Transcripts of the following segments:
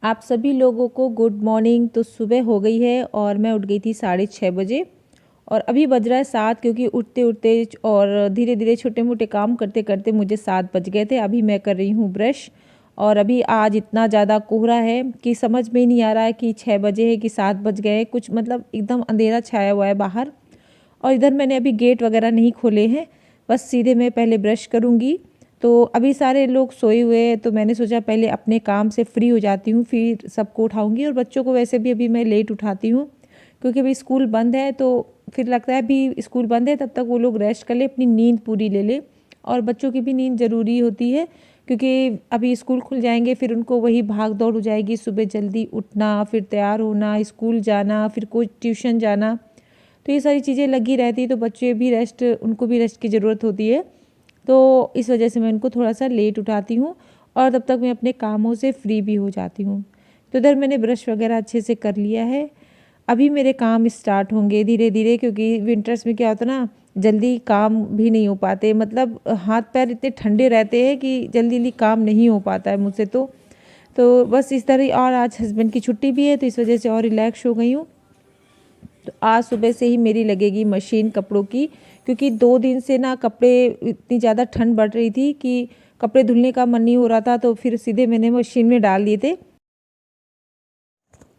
आप सभी लोगों को गुड मॉर्निंग। तो सुबह हो गई है और मैं उठ गई थी 6:30 बजे और अभी बज रहा है 7, क्योंकि उठते उठते और धीरे धीरे छोटे मोटे काम करते करते मुझे 7 बज गए थे। अभी मैं कर रही हूँ ब्रश। और अभी आज इतना ज़्यादा कोहरा है कि समझ में ही नहीं आ रहा है कि 6 बजे है कि 7 बज गए, कुछ मतलब एकदम अंधेरा छाया हुआ है बाहर। और इधर मैंने अभी गेट वगैरह नहीं खोले हैं, बस सीधे मैं पहले ब्रश करूँगी। तो अभी सारे लोग सोए हुए हैं, तो मैंने सोचा पहले अपने काम से फ्री हो जाती हूँ, फिर सबको उठाऊँगी। और बच्चों को वैसे भी अभी मैं लेट उठाती हूँ, क्योंकि अभी स्कूल बंद है, तो फिर लगता है अभी स्कूल बंद है तब तक वो लोग रेस्ट कर ले, अपनी नींद पूरी ले ले। और बच्चों की भी नींद ज़रूरी होती है, क्योंकि अभी स्कूल खुल जाएंगे, फिर उनको वही भाग दौड़ हो जाएगी, सुबह जल्दी उठना, फिर तैयार होना, स्कूल जाना, फिर कोई ट्यूशन जाना। तो ये सारी चीज़ें लगी रहती, तो बच्चे भी रेस्ट, उनको भी रेस्ट की ज़रूरत होती है। तो इस वजह से मैं उनको थोड़ा सा लेट उठाती हूँ और तब तक मैं अपने कामों से फ्री भी हो जाती हूँ। तो इधर मैंने ब्रश वगैरह अच्छे से कर लिया है। अभी मेरे काम स्टार्ट होंगे धीरे धीरे, क्योंकि विंटर्स में क्या होता है ना, जल्दी काम भी नहीं हो पाते, मतलब हाथ पैर इतने ठंडे रहते हैं कि जल्दी जल्दी काम नहीं हो पाता है मुझसे। तो बस इस तरह। और आज हस्बैंड की छुट्टी भी है, तो इस वजह से और रिलैक्स हो गई हूँ। तो आज सुबह से ही मेरी लगेगी मशीन कपड़ों की, क्योंकि 2 दिन से ना कपड़े, इतनी ज़्यादा ठंड बढ़ रही थी कि कपड़े धुलने का मन नहीं हो रहा था, तो फिर सीधे मैंने मशीन में डाल दिए थे।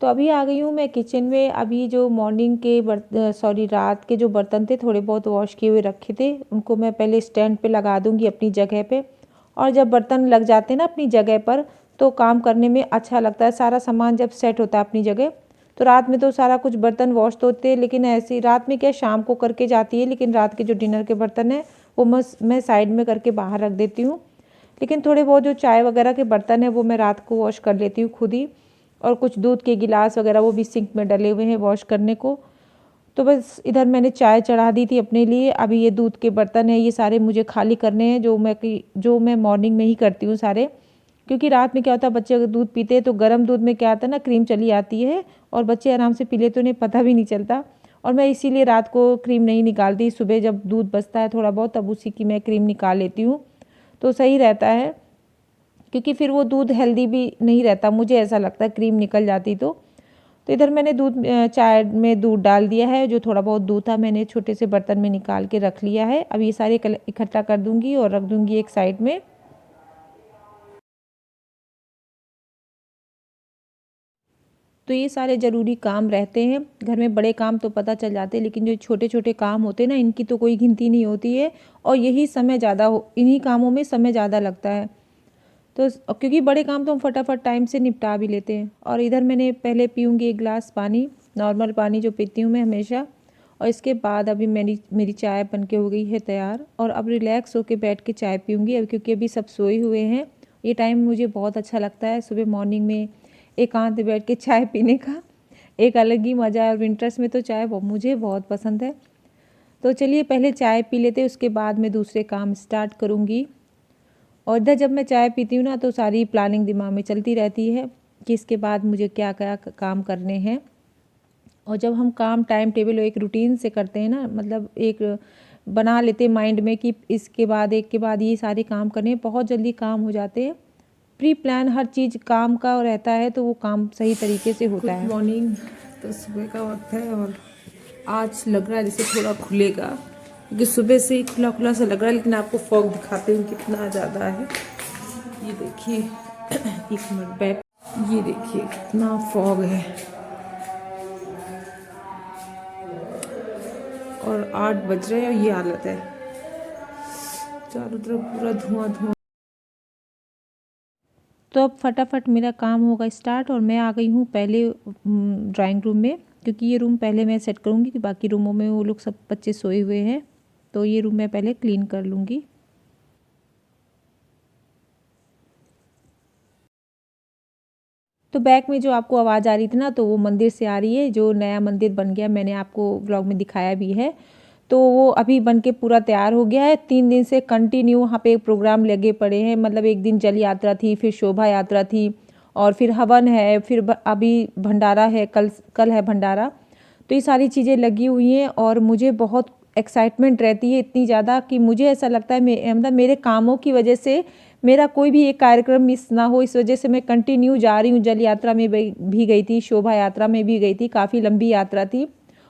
तो अभी आ गई हूँ मैं किचन में। अभी जो मॉर्निंग के रात के जो बर्तन थे थोड़े बहुत वॉश किए हुए रखे थे, उनको मैं पहले स्टैंड पे लगा दूँगी अपनी जगह पे। और जब बर्तन लग जाते हैं ना अपनी जगह पर, तो काम करने में अच्छा लगता है। सारा सामान जब सेट होता है अपनी जगह, तो रात में तो सारा कुछ बर्तन वॉश तो होते हैं, लेकिन ऐसे ही रात में क्या, शाम को करके जाती है, लेकिन रात के जो डिनर के बर्तन हैं वो मैं साइड में करके बाहर रख देती हूँ। लेकिन थोड़े बहुत जो चाय वगैरह के बर्तन हैं वो मैं रात को वॉश कर लेती हूँ खुद ही। और कुछ दूध के गिलास वगैरह वो भी सिंक में डले हुए हैं वॉश करने को। तो बस इधर मैंने चाय चढ़ा दी थी अपने लिए। अभी ये दूध के बर्तन हैं, ये सारे मुझे खाली करने हैं, जो मैं मॉर्निंग में ही करती हूँ सारे। क्योंकि रात में क्या होता है, बच्चे अगर दूध पीते हैं तो गर्म दूध में क्या आता है ना, क्रीम चली आती है और बच्चे आराम से पी ले, तो उन्हें पता भी नहीं चलता। और मैं इसीलिए रात को क्रीम नहीं निकालती, सुबह जब दूध बचता है थोड़ा बहुत, तब उसी की मैं क्रीम निकाल लेती हूँ, तो सही रहता है। क्योंकि फिर वो दूध हेल्दी भी नहीं रहता, मुझे ऐसा लगता है, क्रीम निकल जाती तो इधर मैंने चाय में दूध डाल दिया है। जो थोड़ा बहुत दूध था मैंने छोटे से बर्तन में निकाल के रख लिया है। अब ये सारे इकट्ठा कर दूंगी और रख दूंगी एक साइड में। तो ये सारे ज़रूरी काम रहते हैं घर में। बड़े काम तो पता चल जाते हैं, लेकिन जो छोटे छोटे काम होते हैं ना, इनकी तो कोई गिनती नहीं होती है। और यही समय ज़्यादा इन्हीं कामों में समय ज़्यादा लगता है। तो क्योंकि बड़े काम तो हम फटाफट टाइम से निपटा भी लेते हैं। और इधर मैंने पहले पीऊँगी एक गिलास पानी, नॉर्मल पानी जो पीती हूँ मैं हमेशा। और इसके बाद अभी मेरी चाय बन के हो गई है तैयार, और अब रिलैक्स होके बैठ के चाय पीऊँगी। अब क्योंकि अभी सब सोए हुए हैं, ये टाइम मुझे बहुत अच्छा लगता है सुबह मॉर्निंग में एकांत में बैठ के चाय पीने का। एक अलग ही मज़ा है, और विंटर्स में तो चाय मुझे बहुत पसंद है। तो चलिए पहले चाय पी लेते हैं, उसके बाद मैं दूसरे काम स्टार्ट करूँगी। और इधर जब मैं चाय पीती हूँ ना, तो सारी प्लानिंग दिमाग में चलती रहती है कि इसके बाद मुझे क्या क्या काम करने हैं। और जब हम काम टाइम टेबल और एक रूटीन से करते हैं ना, मतलब एक बना लेते हैं माइंड में कि इसके बाद एक के बाद ये सारे काम करने हैं, बहुत जल्दी काम हो जाते हैं। प्री प्लान हर चीज़ काम का रहता है, तो वो काम सही तरीके से होता है। Good morning. तो सुबह का वक्त है और आज लग रहा है जैसे थोड़ा खुलेगा, क्योंकि सुबह से ही खुला खुला सा लग रहा है। लेकिन आपको फॉग दिखाते हैं कितना ज़्यादा है। ये देखिए, एक मिनट बैक, ये देखिए कितना फॉग है। और 8 बज रहे हैं और ये हालत है, चारों तरफ पूरा धुआं धुआं। तो अब फटाफट मेरा काम होगा स्टार्ट, और मैं आ गई हूँ पहले ड्राइंग रूम में, क्योंकि ये रूम पहले मैं सेट करूँगी कि बाकी रूमों में वो लोग सब बच्चे सोए हुए हैं। तो ये रूम मैं पहले क्लीन कर लूँगी। तो बैक में जो आपको आवाज़ आ रही थी ना, तो वो मंदिर से आ रही है। जो नया मंदिर बन गया, मैंने आपको व्लॉग में दिखाया भी है। तो वो अभी बन के पूरा तैयार हो गया है। 3 दिन से कंटिन्यू वहाँ पे प्रोग्राम लगे पड़े हैं। मतलब एक दिन जल यात्रा थी, फिर शोभा यात्रा थी, और फिर हवन है, फिर अभी भंडारा है, कल है भंडारा। तो ये सारी चीज़ें लगी हुई हैं, और मुझे बहुत एक्साइटमेंट रहती है, इतनी ज़्यादा कि मुझे ऐसा लगता है मतलब मेरे कामों की वजह से मेरा कोई भी एक कार्यक्रम मिस ना हो, इस वजह से मैं कंटिन्यू जा रही हूँ। जल यात्रा में भी गई थी, शोभा यात्रा में भी गई थी, काफ़ी लंबी यात्रा थी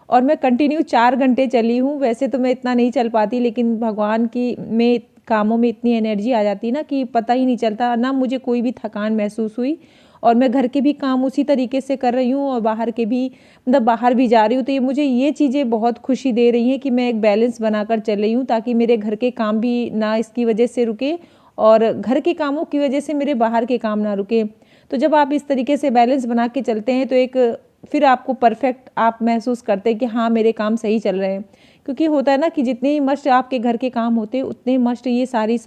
और मैं कंटिन्यू 4 घंटे चली हूँ। वैसे तो मैं इतना नहीं चल पाती, लेकिन भगवान की में कामों में इतनी एनर्जी आ जाती है ना कि पता ही नहीं चलता, ना मुझे कोई भी थकान महसूस हुई। और मैं घर के भी काम उसी तरीके से कर रही हूँ और बाहर के भी, मतलब बाहर भी जा रही हूँ, तो ये मुझे ये चीज़ें बहुत खुशी दे रही हैं कि मैं एक बैलेंस बनाकर चल रही हूँ, ताकि मेरे घर के काम भी ना इसकी वजह से रुके और घर के कामों की वजह से मेरे बाहर के काम ना रुके। तो जब आप इस तरीके से बैलेंस बना के चलते हैं तो एक फिर आपको परफेक्ट आप महसूस करते हैं कि हाँ मेरे काम सही चल रहे हैं। क्योंकि होता है ना कि जितने ही मस्त आपके घर के काम होते हैं उतने मस्त ये सारी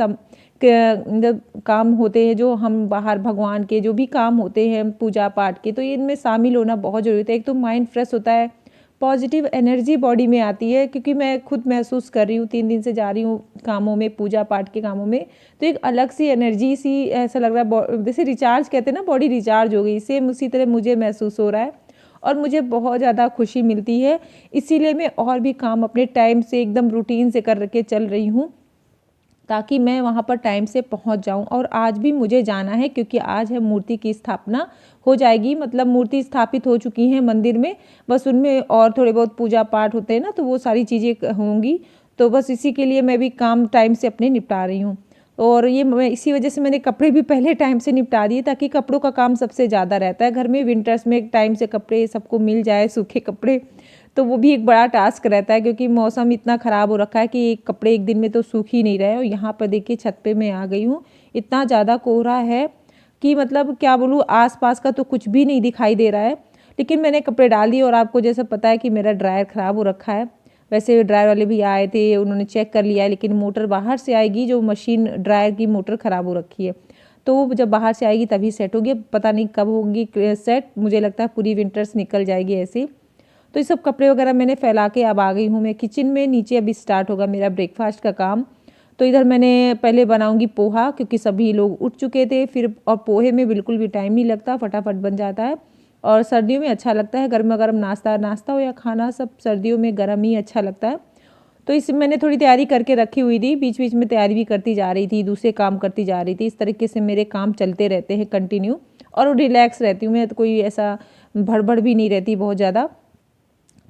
मतलब काम होते हैं जो हम बाहर भगवान के जो भी काम होते हैं पूजा पाठ के, तो इनमें शामिल होना बहुत ज़रूरी है। एक तो माइंड फ्रेश होता है, पॉजिटिव एनर्जी बॉडी में आती है, क्योंकि मैं खुद महसूस कर रही हूँ, 3 दिन से जा रही हूँ कामों में, पूजा पाठ के कामों में, तो एक अलग सी एनर्जी सी ऐसा लग रहा है, जैसे रिचार्ज कहते हैं ना, बॉडी रिचार्ज हो गई, सेम उसी तरह मुझे महसूस हो रहा है और मुझे बहुत ज़्यादा खुशी मिलती है। इसीलिए मैं और भी काम अपने टाइम से एकदम रूटीन से कर के चल रही हूँ, ताकि मैं वहाँ पर टाइम से पहुँच जाऊँ। और आज भी मुझे जाना है, क्योंकि आज है मूर्ति की स्थापना हो जाएगी, मतलब मूर्ति स्थापित हो चुकी हैं मंदिर में, बस उनमें और थोड़े बहुत पूजा पाठ होते हैं ना, तो वो सारी चीज़ें होंगी। तो बस इसी के लिए मैं भी काम टाइम से अपने निपटा रही हूँ। और ये मैं इसी वजह से मैंने कपड़े भी पहले टाइम से निपटा दिए, ताकि कपड़ों का काम सबसे ज़्यादा रहता है घर में। विंटर्स में टाइम से कपड़े सबको मिल जाए, सूखे कपड़े, तो वो भी एक बड़ा टास्क रहता है, क्योंकि मौसम इतना ख़राब हो रखा है कि कपड़े एक दिन में तो सूख ही नहीं रहे। और यहाँ पर देखिए छत पे मैं आ गई हूँ, इतना ज़्यादा कोहरा है कि मतलब क्या बोलूँ, आसपास का तो कुछ भी नहीं दिखाई दे रहा है। लेकिन मैंने कपड़े डाल दिए और आपको जैसा पता है कि मेरा ड्रायर ख़राब हो रखा है। वैसे ड्रायर वाले भी आए थे, उन्होंने चेक कर लिया है, लेकिन मोटर बाहर से आएगी, जो मशीन ड्रायर की मोटर ख़राब हो रखी है, तो वो जब बाहर से आएगी तभी सेट होगी। पता नहीं कब होगी सेट, मुझे लगता है पूरी विंटर्स निकल जाएगी ऐसे ही। तो ये सब कपड़े वगैरह मैंने फैला के अब आ गई हूँ मैं किचन में। नीचे अभी स्टार्ट होगा मेरा ब्रेकफास्ट का काम। तो इधर मैंने पहले बनाऊंगी पोहा, क्योंकि सभी लोग उठ चुके थे फिर, और पोहे में बिल्कुल भी टाइम नहीं लगता, फटाफट बन जाता है और सर्दियों में अच्छा लगता है। गर्मा गर्म नाश्ता हो या खाना, सब सर्दियों में गर्म ही अच्छा लगता है। तो इस मैंने थोड़ी तैयारी करके रखी हुई थी, बीच बीच में तैयारी भी करती जा रही थी, दूसरे काम करती जा रही थी। इस तरीके से मेरे काम चलते रहते हैं कंटिन्यू, और रिलैक्स रहती हूँ मैं, तो कोई ऐसा भड़बड़ भी नहीं रहती बहुत ज़्यादा।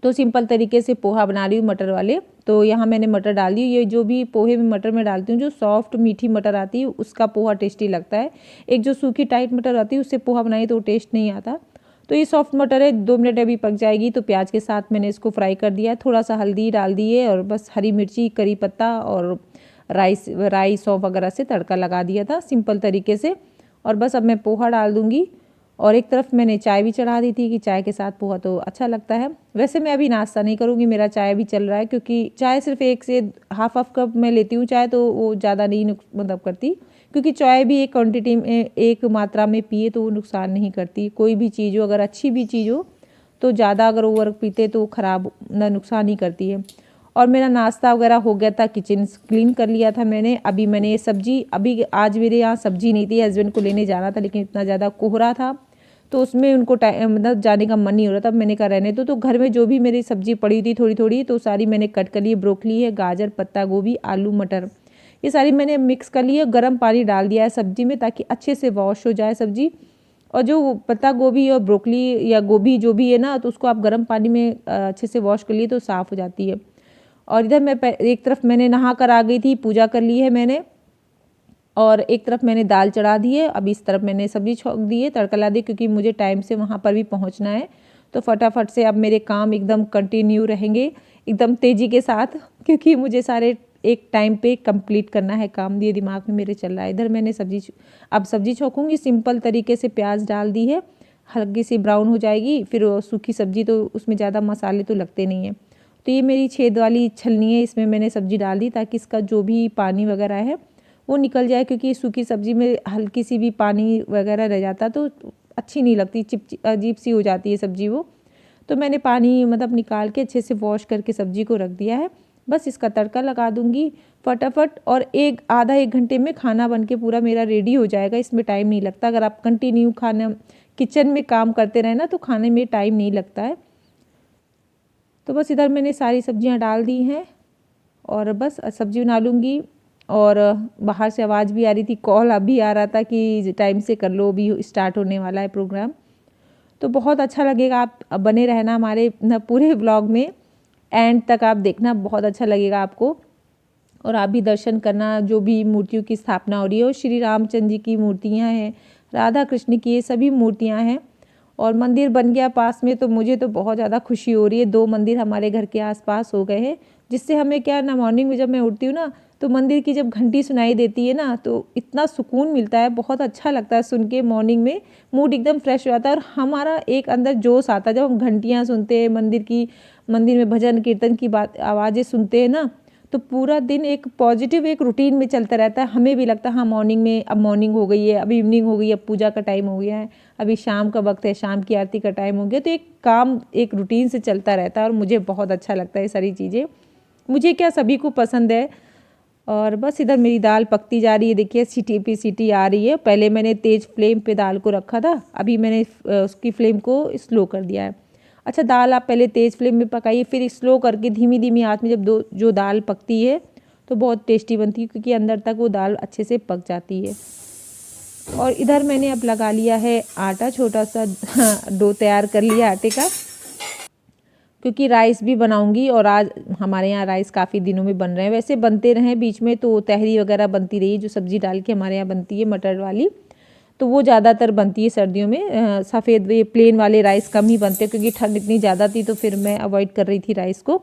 तो सिंपल तरीके से पोहा बना रही हूँ मटर वाले। तो यहाँ मैंने मटर डाल दी। ये जो भी पोहे में मटर में डालती हूँ, जो सॉफ्ट मीठी मटर आती है उसका पोहा टेस्टी लगता है। एक जो सूखी टाइट मटर आती है उससे पोहा बनाई तो टेस्ट नहीं आता। तो ये सॉफ्ट मटर है, 2 मिनट अभी पक जाएगी। तो प्याज के साथ मैंने इसको फ्राई कर दिया है, थोड़ा सा हल्दी डाल दी है और बस हरी मिर्ची, करी पत्ता और राई सौंफ वगैरह से तड़का लगा दिया था सिंपल तरीके से। और बस अब मैं पोहा डाल दूँगी। और एक तरफ मैंने चाय भी चढ़ा दी थी कि चाय के साथ पोहा तो अच्छा लगता है। वैसे मैं अभी नाश्ता नहीं करूँगी, मेरा चाय भी चल रहा है, क्योंकि चाय सिर्फ 1 से हाफ कप मैं लेती हूँ चाय, तो वो ज़्यादा नहीं मतलब करती, क्योंकि चाय भी एक क्वांटिटी में, एक मात्रा में पिए तो वो नुकसान नहीं करती। कोई भी चीज़ हो, अगर अच्छी भी चीज़ हो तो ज़्यादा अगर ओवर पीते तो खराब नुकसान ही करती है। और मेरा नाश्ता वगैरह हो गया था, किचन क्लीन कर लिया था मैंने। अभी मैंने सब्जी, अभी आज मेरे यहाँ सब्जी नहीं थी, हस्बैंड को लेने जाना था, लेकिन इतना ज़्यादा कोहरा था तो उसमें उनको मतलब जाने का मन नहीं हो रहा था। मैंने कहा रहने दो। तो घर में जो भी मेरी सब्जी पड़ी थी थोड़ी थोड़ी, तो सारी मैंने कट कर ली। ब्रोकली है, गाजर, पत्ता गोभी, आलू, मटर, ये सारी मैंने मिक्स कर ली है। गर्म पानी डाल दिया है सब्जी में, ताकि अच्छे से वॉश हो जाए सब्जी। और जो पत्ता गोभी और ब्रोकली या गोभी जो भी है ना, तो उसको आप गर्म पानी में अच्छे से वॉश कर लिए तो साफ़ हो जाती है। और इधर मैं एक तरफ मैंने नहा कर आ गई थी, पूजा कर ली है मैंने, और एक तरफ मैंने दाल चढ़ा दी है। अब इस तरफ मैंने सब्जी छोंक दी है, तड़का ला दी, क्योंकि मुझे टाइम से वहाँ पर भी पहुँचना है। तो फटाफट से अब मेरे काम एकदम कंटिन्यू रहेंगे, एकदम तेज़ी के साथ, क्योंकि मुझे सारे एक टाइम पे कंप्लीट करना है काम, ये दिमाग में मेरे चल रहा है। इधर मैंने अब सब्जी छोंकूंगी सिंपल तरीके से, प्याज डाल दी है, हल्की सी ब्राउन हो जाएगी। फिर सूखी सब्जी तो उसमें ज़्यादा मसाले तो लगते नहीं हैं। तो ये मेरी छेद वाली छलनी है, इसमें मैंने सब्जी डाल दी, ताकि इसका जो भी पानी वगैरह है वो निकल जाए, क्योंकि सूखी सब्जी में हल्की सी भी पानी वगैरह रह जाता तो अच्छी नहीं लगती, अजीब सी हो जाती है सब्जी वो। तो मैंने पानी मतलब निकाल के अच्छे से वॉश करके सब्जी को रख दिया है। बस इसका तड़का लगा दूंगी फटाफट, और आधा एक घंटे में खाना बन के पूरा मेरा रेडी हो जाएगा। इसमें टाइम नहीं लगता, अगर आप कंटिन्यू खाना किचन में काम करते रहे ना, तो खाने में टाइम नहीं लगता है। तो बस इधर मैंने सारी सब्जियां डाल दी हैं और बस सब्जी बना लूँगी। और बाहर से आवाज़ भी आ रही थी, कॉल अभी आ रहा था कि टाइम से कर लो, अभी स्टार्ट होने वाला है प्रोग्राम। तो बहुत अच्छा लगेगा, आप बने रहना हमारे पूरे व्लॉग में, एंड तक आप देखना, बहुत अच्छा लगेगा आपको। और आप भी दर्शन करना, जो भी मूर्तियों की स्थापना हो रही है, और श्री रामचंद्र जी की मूर्तियाँ हैं, राधा कृष्ण की, ये सभी मूर्तियाँ हैं। और मंदिर बन गया पास में, तो मुझे तो बहुत ज़्यादा खुशी हो रही है। 2 मंदिर हमारे घर के आसपास हो गए हैं, जिससे हमें क्या ना, मॉर्निंग में जब मैं उठती हूँ ना, तो मंदिर की जब घंटी सुनाई देती है ना, तो इतना सुकून मिलता है, बहुत अच्छा लगता है सुन के। मॉर्निंग में मूड एकदम फ्रेश हो जाता है और हमारा एक अंदर जोश आता है जब हम घंटियाँ सुनते हैं, मंदिर में भजन कीर्तन की बात आवाज़ें सुनते हैं ना, तो पूरा दिन एक पॉजिटिव एक रूटीन में चलता रहता है। हमें भी लगता है हाँ, मॉर्निंग में, अब मॉर्निंग हो गई है, अब इवनिंग हो गई है, अब पूजा का टाइम हो गया है, अभी शाम का वक्त है, शाम की आरती का टाइम हो गया। तो एक काम एक रूटीन से चलता रहता है और मुझे बहुत अच्छा लगता है ये सारी चीज़ें। मुझे क्या, सभी को पसंद है। और बस इधर मेरी दाल पकती जा रही है, देखिए सीटी पे सीटी आ रही है। पहले मैंने तेज़ फ्लेम पे दाल को रखा था, अभी मैंने उसकी फ्लेम को स्लो कर दिया है। अच्छा, दाल आप पहले तेज़ फ्लेम में पकाइए, फिर स्लो करके धीमी धीमी आंच में जब जो दाल पकती है तो बहुत टेस्टी बनती है, क्योंकि अंदर तक वो दाल अच्छे से पक जाती है। और इधर मैंने अब लगा लिया है आटा, छोटा सा डो तैयार कर लिया आटे का, क्योंकि राइस भी बनाऊंगी। और आज हमारे यहाँ राइस काफ़ी दिनों में बन रहे हैं, वैसे बनते रहे बीच में तो तहरी वगैरह बनती रही, जो सब्ज़ी डाल के हमारे यहाँ बनती है मटर वाली, तो वो ज़्यादातर बनती है सर्दियों में। सफ़ेद ये प्लेन वाले राइस कम ही बनते हैं, क्योंकि ठंड इतनी ज़्यादा थी तो फिर मैं अवॉइड कर रही थी राइस को।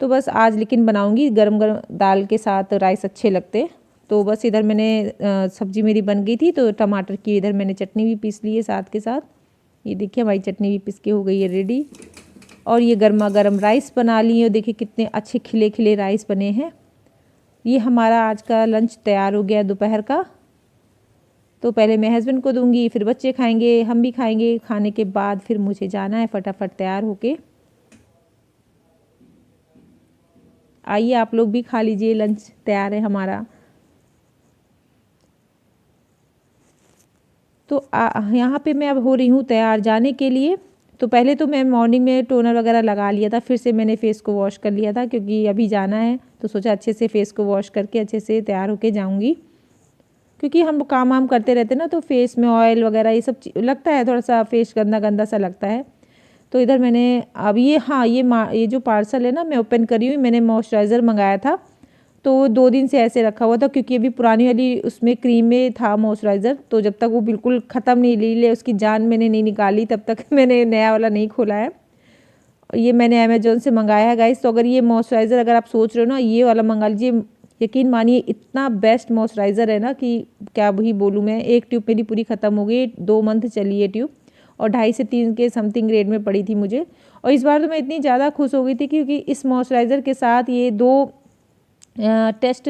तो बस आज लेकिन बनाऊंगी, गरम गरम दाल के साथ राइस अच्छे लगते। तो बस इधर मैंने सब्जी मेरी बन गई थी, तो टमाटर की इधर मैंने चटनी भी पीस ली है साथ के साथ। ये देखिए हमारी चटनी भी पीस के हो गई है रेडी। और ये गर्मा गर्म राइस बना लिए, और देखिए कितने अच्छे खिले खिले राइस बने हैं। ये हमारा आज का लंच तैयार हो गया दोपहर का। तो पहले मैं हस्बैंड को दूंगी, फिर बच्चे खाएंगे, हम भी खाएंगे। खाने के बाद फिर मुझे जाना है फटाफट तैयार होके। आइए आप लोग भी खा लीजिए, लंच तैयार है हमारा। तो यहाँ पे मैं अब हो रही हूँ तैयार जाने के लिए। तो पहले तो मैं मॉर्निंग में टोनर वगैरह लगा लिया था, फिर से मैंने फेस को वॉश कर लिया था, क्योंकि अभी जाना है तो सोचा अच्छे से फेस को वॉश करके अच्छे से तैयार होके जाऊँगी। क्योंकि हम काम वाम करते रहते ना, तो फेस में ऑयल वगैरह ये सब लगता है, थोड़ा सा फेस गंदा गंदा सा लगता है। तो इधर मैंने अब ये, हाँ, ये जो पार्सल है ना, मैं ओपन करी हुई, मैंने मॉइस्चराइज़र मंगाया था, तो वो 2 दिन से ऐसे रखा हुआ था, क्योंकि अभी पुरानी वाली उसमें क्रीम में था मॉइस्चराइज़र, तो जब तक वो बिल्कुल ख़त्म नहीं ले उसकी जान मैंने नहीं निकाली, तब तक मैंने नया वाला नहीं खोला है। ये मैंने अमेजोन से मंगाया है गाइस। तो अगर ये मॉइस्चराइज़र अगर आप सोच रहे हो ना, ये वाला मंगा लीजिए। यकीन मानिए इतना बेस्ट मॉइस्चराइज़र है ना कि क्या ही बोलूँ मैं। एक ट्यूब मेरी पूरी ख़त्म हो गई, 2 मंथ चली है ट्यूब, और 2.5 से 3 के समथिंग रेट में पड़ी थी मुझे। और इस बार तो मैं इतनी ज़्यादा खुश हो गई थी, क्योंकि इस मॉइस्चराइज़र के साथ ये 2 टेस्ट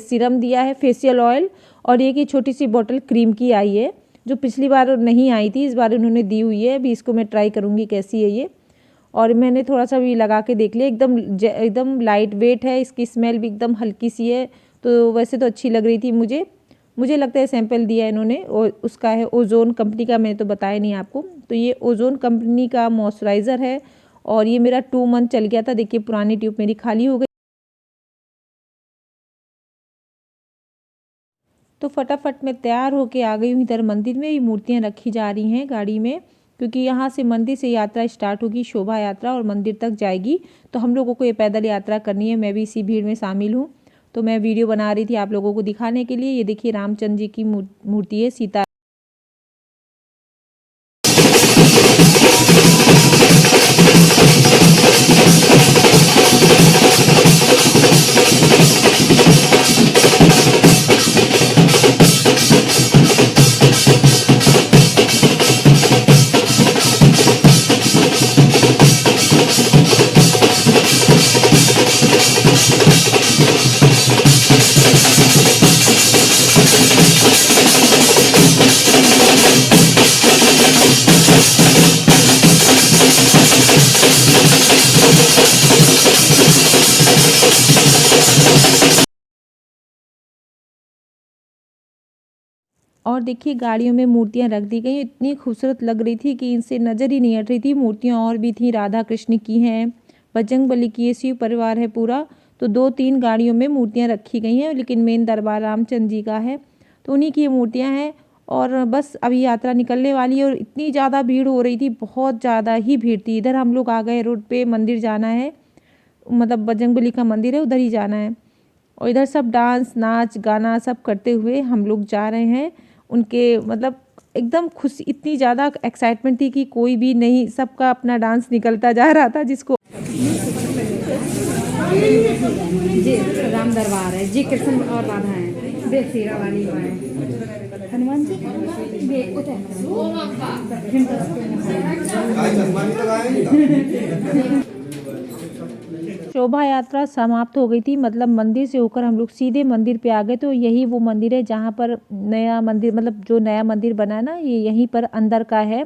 सीरम दिया है, फेशियल ऑयल, और ये की छोटी सी बोतल क्रीम की आई है, जो पिछली बार नहीं आई थी, इस बार उन्होंने दी हुई है। अभी इसको मैं ट्राई करूँगी कैसी है ये। और मैंने थोड़ा सा भी लगा के देख लिया, एकदम लाइट वेट है, इसकी स्मेल भी एकदम हल्की सी है। तो वैसे तो अच्छी लग रही थी मुझे लगता है सैंपल दिया है इन्होंने, और उसका है ओजोन कंपनी का, मैंने तो बताया नहीं आपको। तो ये ओजोन कंपनी का मॉइस्चराइज़र है, और ये मेरा 2 मंथ चल गया था। देखिए पुरानी ट्यूब मेरी खाली हो गई। तो फटाफट मैं तैयार होके आ गई हूँ इधर मंदिर में। ये मूर्तियाँ रखी जा रही हैं गाड़ी में, क्योंकि यहाँ से मंदिर से यात्रा स्टार्ट होगी, शोभा यात्रा, और मंदिर तक जाएगी। तो हम लोगों को ये पैदल यात्रा करनी है, मैं भी इसी भीड़ में शामिल हूँ। तो मैं वीडियो बना रही थी आप लोगों को दिखाने के लिए। ये देखिए रामचंद्र जी की मूर्ति है, सीता। और देखिए गाड़ियों में मूर्तियाँ रख दी गई, इतनी खूबसूरत लग रही थी कि इनसे नज़र ही नहीं हट रही थी। मूर्तियाँ और भी थी, राधा कृष्ण की हैं, बजरंगबली की है, शिव परिवार है पूरा। तो 2-3 गाड़ियों में मूर्तियाँ रखी गई हैं, लेकिन मेन दरबार रामचंद्र जी का है, तो उन्हीं की ये मूर्तियाँ हैं। और बस अभी यात्रा निकलने वाली है और इतनी ज़्यादा भीड़ हो रही थी, बहुत ज़्यादा ही भीड़ थी। इधर हम लोग आ गए रोड पे, मंदिर जाना है, मतलब बजरंगबली का मंदिर है, उधर ही जाना है। और इधर सब डांस नाच गाना सब करते हुए हम लोग जा रहे हैं। उनके मतलब एकदम खुशी, इतनी ज़्यादा एक्साइटमेंट थी कि कोई भी नहीं, सबका अपना डांस निकलता जा रहा था। जिसको जी राम दरबार है जी, कृष्ण और राधा है, देख सीरा वाली है हनुमान जी देख उधर शोभा यात्रा समाप्त हो गई थी, मतलब मंदिर से होकर हम लोग सीधे मंदिर पे आ गए। तो यही वो मंदिर है जहाँ पर नया मंदिर, मतलब जो नया मंदिर बना है ना, ये यहीं पर अंदर का है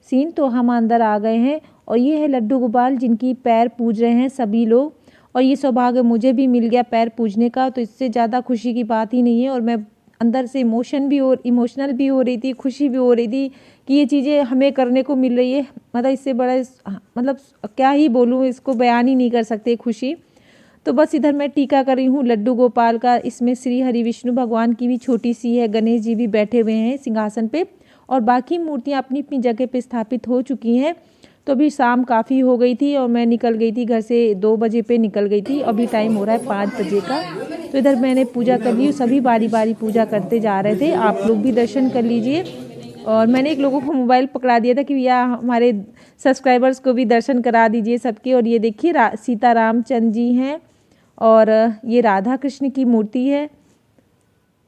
सीन। तो हम अंदर आ गए हैं और ये है लड्डू गोपाल, जिनकी पैर पूज रहे हैं सभी लोग। और ये सौभाग्य मुझे भी मिल गया पैर पूजने का, तो इससे ज़्यादा खुशी की बात ही नहीं है। और मैं अंदर से इमोशनल भी हो रही थी, खुशी भी हो रही थी कि ये चीज़ें हमें करने को मिल रही है। मतलब इससे बड़ा मतलब क्या ही बोलूँ, इसको बयान ही नहीं कर सकते खुशी। तो बस इधर मैं टीका कर रही हूँ लड्डू गोपाल का। इसमें श्री हरि विष्णु भगवान की भी छोटी सी है, गणेश जी भी बैठे हुए हैं सिंहासन पे, और बाकी मूर्तियाँ अपनी अपनी जगह पे स्थापित हो चुकी हैं। तो अभी शाम काफ़ी हो गई थी और मैं निकल गई थी घर से, 2 बजे पे निकल गई थी। अभी टाइम हो रहा है 5 बजे का। तो इधर मैंने पूजा कर ली, सभी बारी बारी पूजा करते जा रहे थे। आप लोग भी दर्शन कर लीजिए। और मैंने एक लोगों को मोबाइल पकड़ा दिया था कि भैया हमारे सब्सक्राइबर्स को भी दर्शन करा दीजिए सबके। और ये देखिए सीता रामचंद्र जी हैं और ये राधा कृष्ण की मूर्ति है।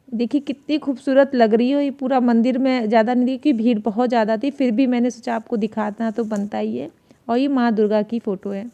देखिए कितनी खूबसूरत लग रही है। ये पूरा मंदिर में ज़्यादा नहीं देखी, भीड़ बहुत ज़्यादा थी, फिर भी मैंने सोचा आपको दिखाना तो बनता ही है। और ये माँ दुर्गा की फ़ोटो है।